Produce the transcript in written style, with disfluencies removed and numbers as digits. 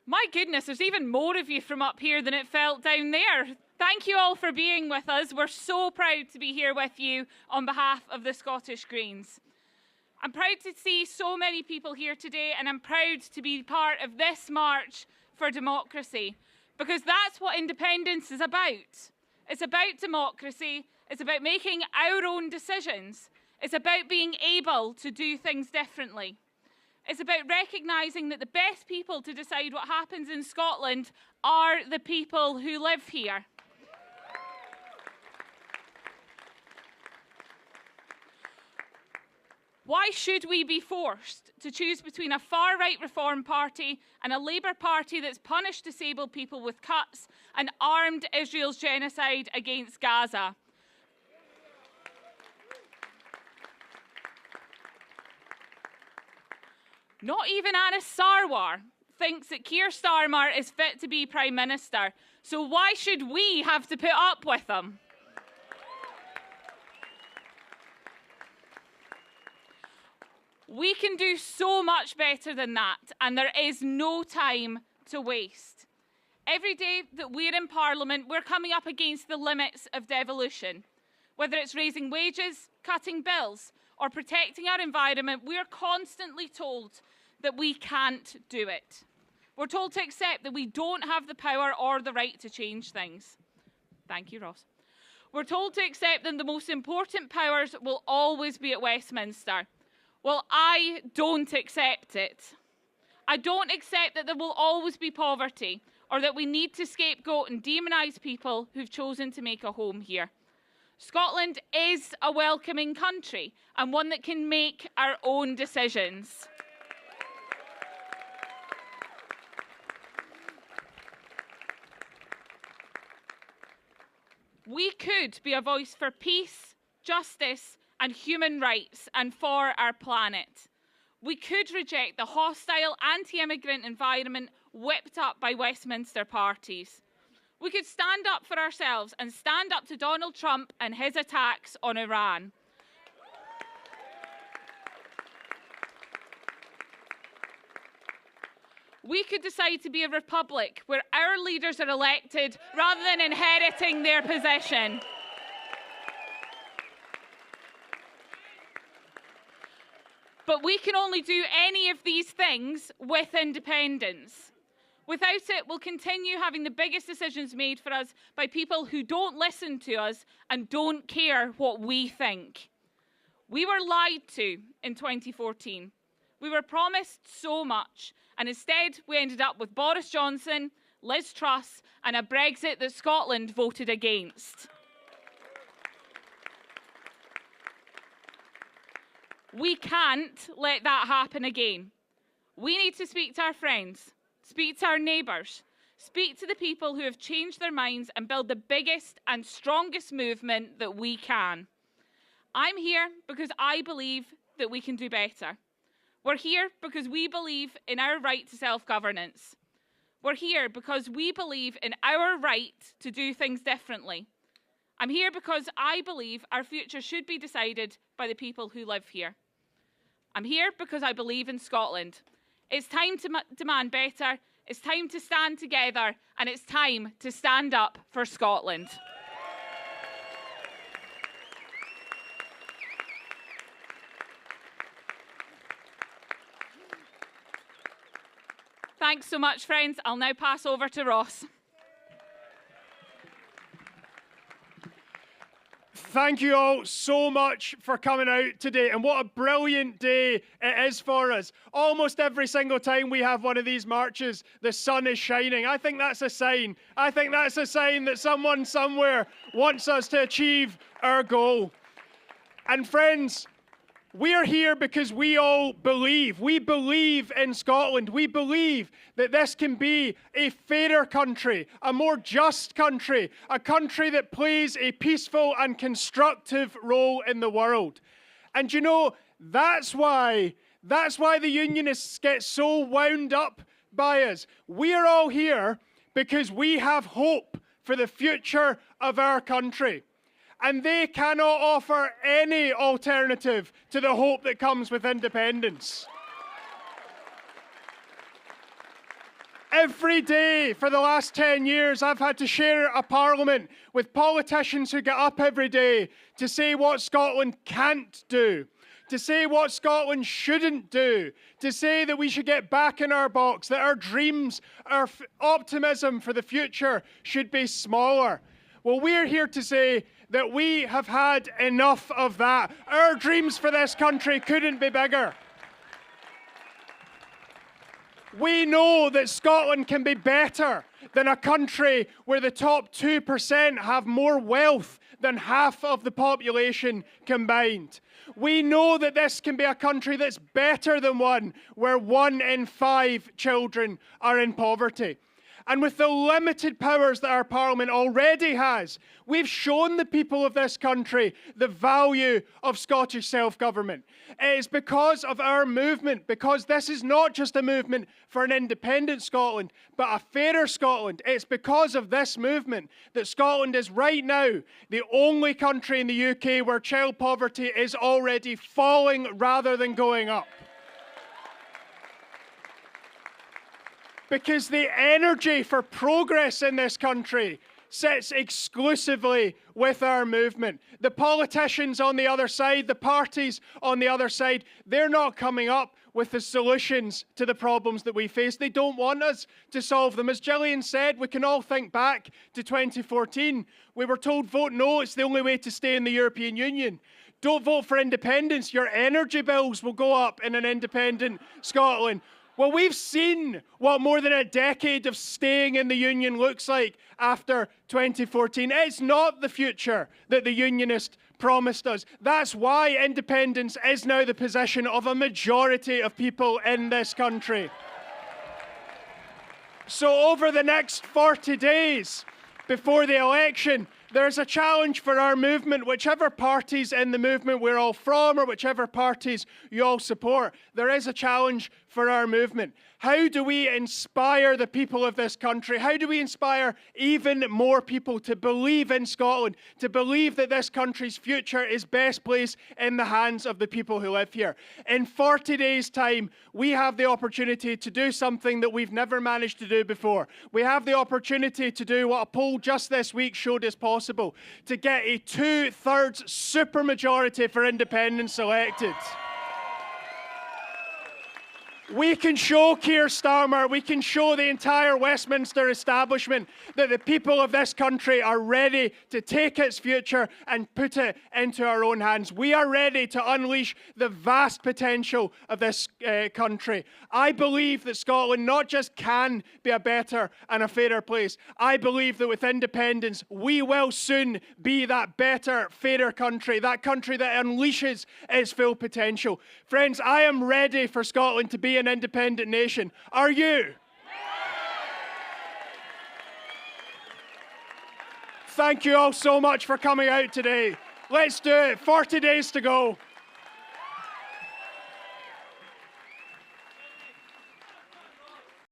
My goodness, there's even more of you from up here than it felt down there. Thank you all for being with us. We're so proud to be here with you on behalf of the Scottish Greens. I'm proud to see so many people here today, and I'm proud to be part of this march for democracy, because that's what independence is about. It's about democracy. It's about making our own decisions. It's about being able to do things differently. It's about recognising that the best people to decide what happens in Scotland are the people who live here. Why should we be forced to choose between a far-right Reform Party and a Labour Party that's punished disabled people with cuts and armed Israel's genocide against Gaza? Not even Anas Sarwar thinks that Keir Starmer is fit to be Prime Minister, so why should we have to put up with him? We can do so much better than that, and there is no time to waste. Every day that we're in Parliament, we're coming up against the limits of devolution. Whether it's raising wages, cutting bills, or protecting our environment, we're constantly told that we can't do it. We're told to accept that we don't have the power or the right to change things. Thank you, Ross. We're told to accept that the most important powers will always be at Westminster. Well, I don't accept it. I don't accept that there will always be poverty, or that we need to scapegoat and demonise people who've chosen to make a home here. Scotland is a welcoming country, and one that can make our own decisions. We could be a voice for peace, justice, and human rights, and for our planet. We could reject the hostile anti-immigrant environment whipped up by Westminster parties. We could stand up for ourselves and stand up to Donald Trump and his attacks on Iran. We could decide to be a republic where our leaders are elected rather than inheriting their position. But we can only do any of these things with independence. Without it, we'll continue having the biggest decisions made for us by people who don't listen to us and don't care what we think. We were lied to in 2014. We were promised so much, and instead we ended up with Boris Johnson, Liz Truss, and a Brexit that Scotland voted against. We can't let that happen again. We need to speak to our friends, speak to our neighbours, speak to the people who have changed their minds, and build the biggest and strongest movement that we can. I'm here because I believe that we can do better. We're here because we believe in our right to self-governance. We're here because we believe in our right to do things differently. I'm here because I believe our future should be decided by the people who live here. I'm here because I believe in Scotland. It's time to demand better, it's time to stand together, and it's time to stand up for Scotland. Thanks so much, friends. I'll now pass over to Ross. Thank you all so much for coming out today, and what a brilliant day it is for us. Almost every single time we have one of these marches, the sun is shining. I think that's a sign. I think that's a sign that someone somewhere wants us to achieve our goal. And friends, we are here because we all believe. We believe in Scotland. We believe that this can be a fairer country, a more just country, a country that plays a peaceful and constructive role in the world. And you know, that's why the unionists get so wound up by us. We are all here because we have hope for the future of our country. And they cannot offer any alternative to the hope that comes with independence. Every day for the last 10 years, I've had to share a parliament with politicians who get up every day to say what Scotland can't do, to say what Scotland shouldn't do, to say that we should get back in our box, that our dreams, our optimism for the future should be smaller. Well, we're here to say that we have had enough of that. Our dreams for this country couldn't be bigger. We know that Scotland can be better than a country where the top 2% have more wealth than half of the population combined. We know that this can be a country that's better than one where 1 in 5 children are in poverty. And with the limited powers that our Parliament already has, we've shown the people of this country the value of Scottish self-government. It is because of our movement, because this is not just a movement for an independent Scotland, but a fairer Scotland. It's because of this movement that Scotland is right now the only country in the UK where child poverty is already falling rather than going up. Because the energy for progress in this country sits exclusively with our movement. The politicians on the other side, the parties on the other side, they're not coming up with the solutions to the problems that we face. They don't want us to solve them. As Gillian said, we can all think back to 2014. We were told, vote no, it's the only way to stay in the European Union. Don't vote for independence, your energy bills will go up in an independent Scotland. Well, we've seen what more than a decade of staying in the Union looks like after 2014. It's not the future that the Unionists promised us. That's why independence is now the position of a majority of people in this country. So over the next 40 days before the election, there's a challenge for our movement, whichever parties in the movement we're all from or whichever parties you all support, there is a challenge for our movement. How do we inspire the people of this country? How do we inspire even more people to believe in Scotland, to believe that this country's future is best placed in the hands of the people who live here? In 40 days' time, we have the opportunity to do something that we've never managed to do before. We have the opportunity to do what a poll just this week showed is possible, to get a 2/3 supermajority for independence elected. We can show Keir Starmer, we can show the entire Westminster establishment that the people of this country are ready to take its future and put it into our own hands. We are ready to unleash the vast potential of this country. I believe that Scotland not just can be a better and a fairer place, I believe that with independence, we will soon be that better, fairer country, that country that unleashes its full potential. Friends, I am ready for Scotland to be an independent nation. Are you? Thank you all so much for coming out today. Let's do it. 40 days to go.